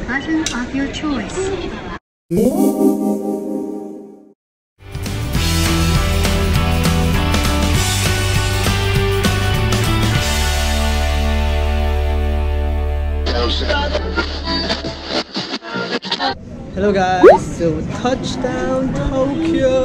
button of your choice. Hello guys, so touchdown Tokyo!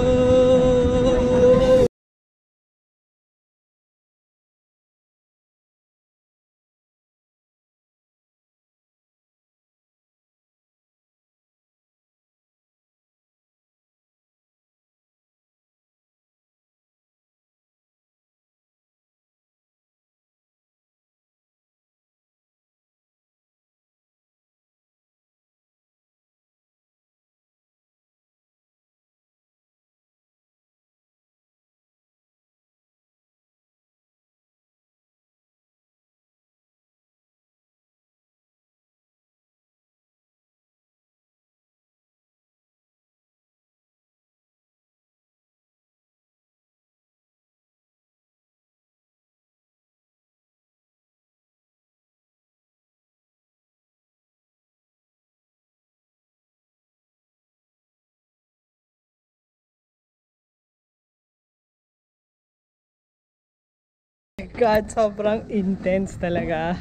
God, sobrang intense talaga.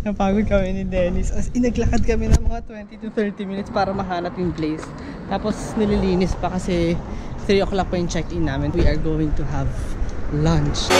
Napagod kami ni Dennis. As in, naglakad kami ng mga 20 to 30 minutes para mahanap yung place. Tapos nililinis pa kasi 3 o'clock pa yung check-in namin. We are going to have lunch.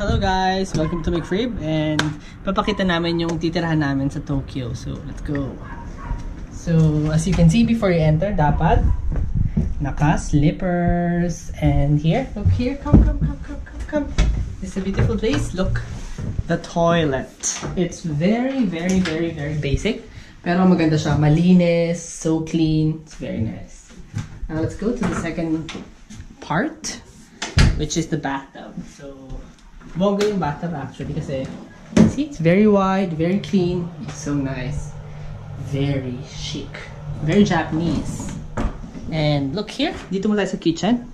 Hello guys! Welcome to my crib and papakita namin yung titirahan namin sa Tokyo. So, let's go! So, as you can see before you enter, dapat naka-slippers. And here, look here, come. This is a beautiful place. Look, the toilet. It's very basic. Pero maganda siya. Malinis, so clean. It's very nice. Now, let's go to the second part, which is the bathtub. So, bongga yung bathtub actually kasi see, it's very wide, very clean, it's so nice, very chic, very Japanese. And look here, dito mo tayo sa kitchen.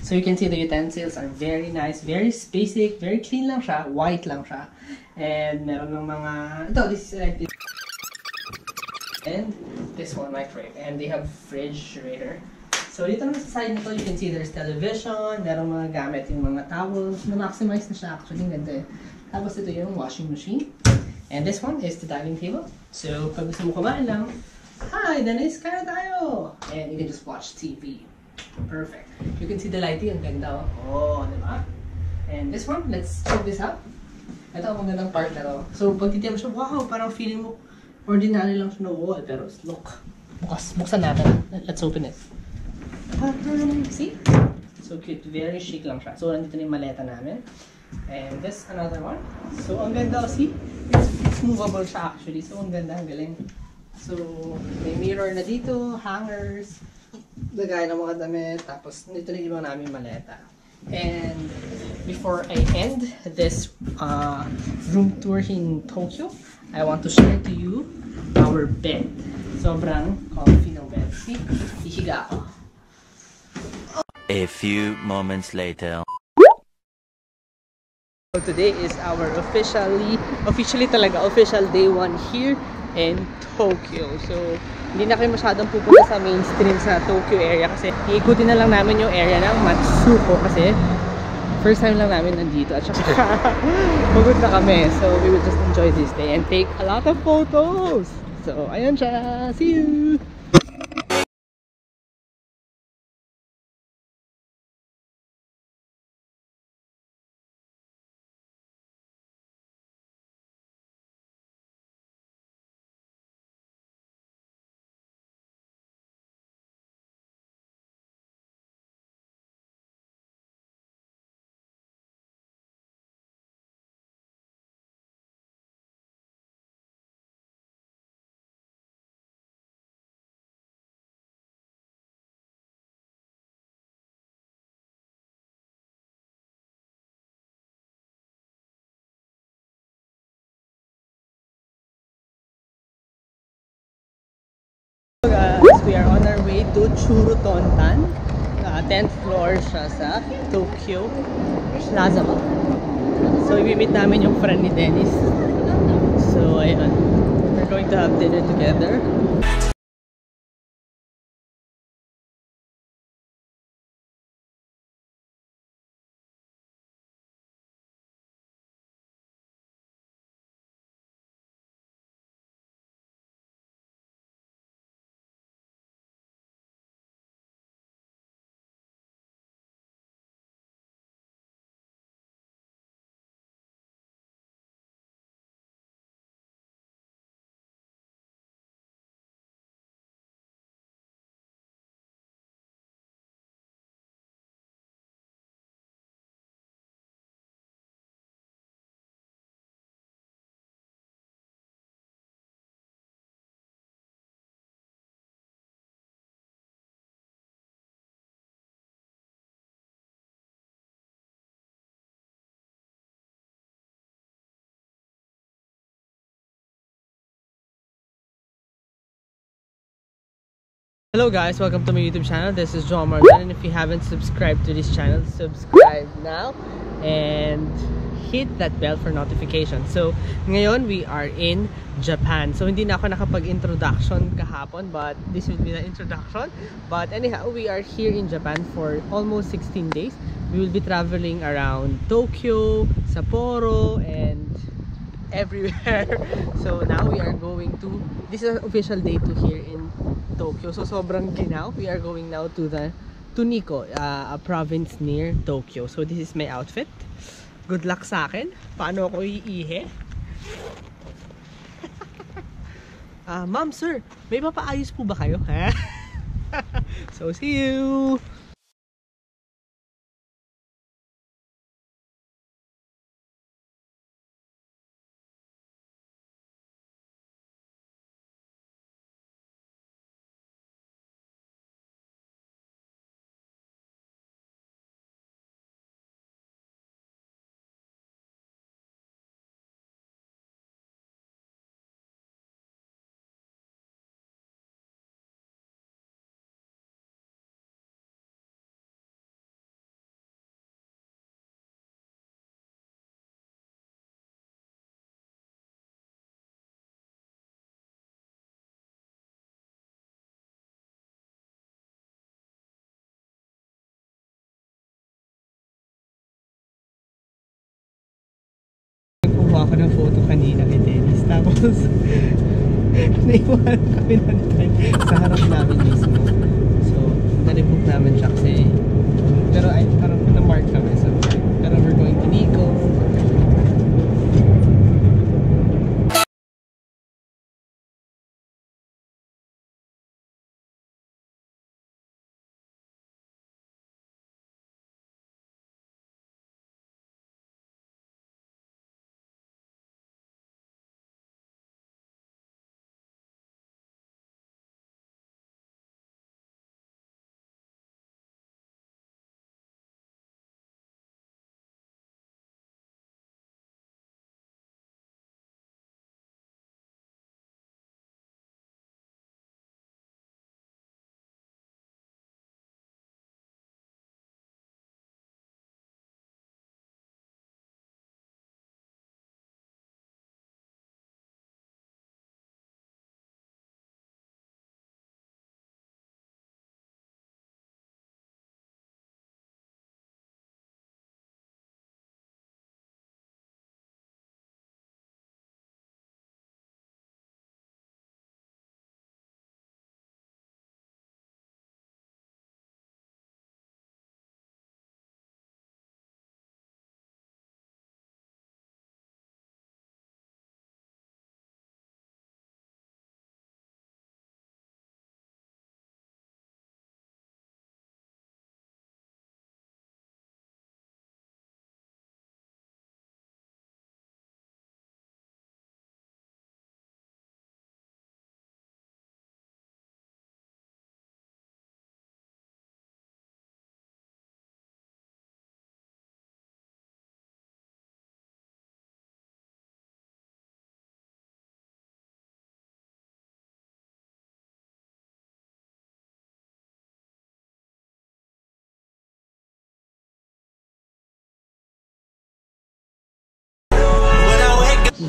So you can see the utensils are very nice, very basic, very clean lang siya, white lang siya. And meron ng mga, ito, this is like this. And this one, microwave. And they have refrigerator. So dito naman sa side nito, you can see there's television, merong mga gamit yung mga towels, na-maximize na siya actually, ganda. Tapos ito yung washing machine. And this one is the dining table. So pag gusto mo kumain lang, hi Dennis, kaya tayo! And you can just watch TV. Perfect. You can see the lighting, ang ganda. Oh, diba? And this one, let's check this out. Ito ang magandang part na to. So pag titiyan mo siya, wow, parang feeling mo ordinary lang siya na wall. Pero look, buksan natin. Let's open it. See? So cute. Very chic lang siya. So, nandito na yung maleta namin. And this, another one. So, ang ganda. See? It's movable siya actually. So, ang ganda. Ang galing. So, may mirror na dito. Hangers. Lagay ng mga damit. Tapos, nandito na yung namin maleta. And before I end this room tour in Tokyo, I want to share to you our bed. Sobrang comfy ng bed. See? Hihiga ako. A few moments later. So today is our official day 1 here in Tokyo. So hindi na kayo masyadong pupunta sa mainstream sa Tokyo area kasi iikutin na lang namin yung area ng Matsuko kasi first time lang namin nandito at saka pagod na kami. So we will just enjoy this day and take a lot of photos. So ayan siya. See you! to Churutontan. 10th floor siya sa Tokyo Plaza Mall. So, i-meet namin yung friend ni Dennis. So, ayun. We're going to have dinner together. Hello guys, welcome to my YouTube channel. This is John Marlon, and if you haven't subscribed to this channel, subscribe now and hit that bell for notification. So, ngayon we are in Japan. So, hindi na ako nakapag-introduction kahapon, but this will be the introduction. But anyhow, we are here in Japan for almost 16 days. We will be traveling around Tokyo, Sapporo, and everywhere. So now we are going to, this is an official day 2 here in Tokyo. So sobrang ginaw. We are going now to Nikko, a province near Tokyo. So this is my outfit. Good luck sa akin. Paano ako iihe? Ma'am, sir, may papaayos po ba kayo? So see you! Nagkuha ako ng photo kanina kay Dennis. Tapos, naiwanan kami ng time sa harap namin mismo. So, nalibog namin siya kasi, pero ay, parang na-mark kami. So, pero we're going to Nikko.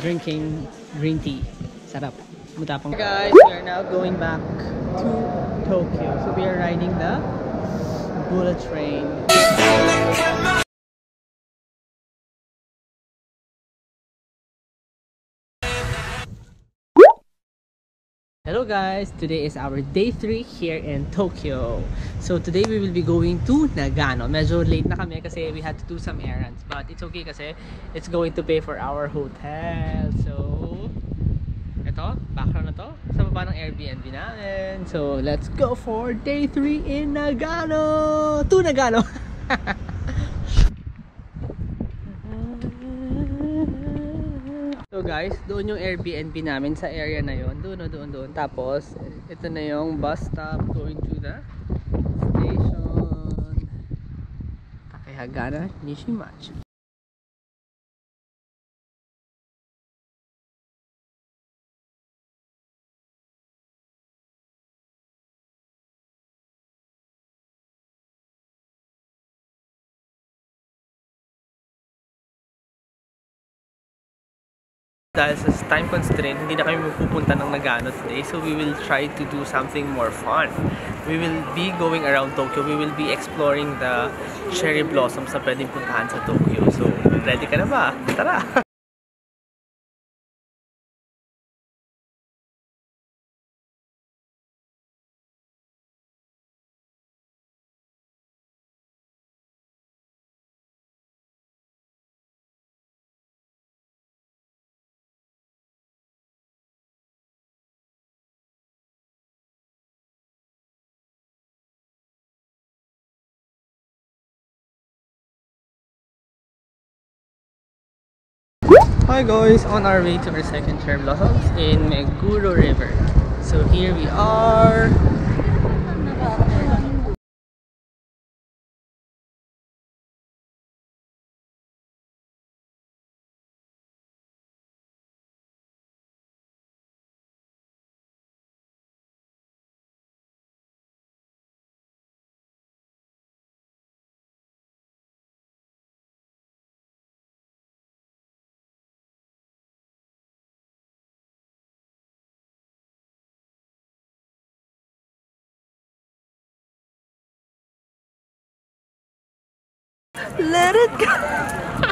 drinking green tea. Sarap. Matapang. Guys, we are now going back to Tokyo. So we are riding the bullet train. Hello guys! Today is our day 3 here in Tokyo. So today we will be going to Nagano. Medyo late na kami kasi we had to do some errands. But it's okay kasi it's going to pay for our hotel. So, ito, background na to. Sa baba ng Airbnb namin. So, let's go for day 3 in Nagano! To Nagano! So guys, doon yung Airbnb namin sa area na yon. Doon. Tapos, ito na yung bus stop going to the station. Takehagara Nishimachi. Dahil sa time constraint, hindi na kami magpupunta ng Nagano today. So we will try to do something more fun. We will be going around Tokyo. We will be exploring the cherry blossoms na pwedeng puntahan sa Tokyo. So, ready ka na ba? Tara! Hi guys, on our way to our second cherry blossoms in Meguro River. So here we are. Let it go!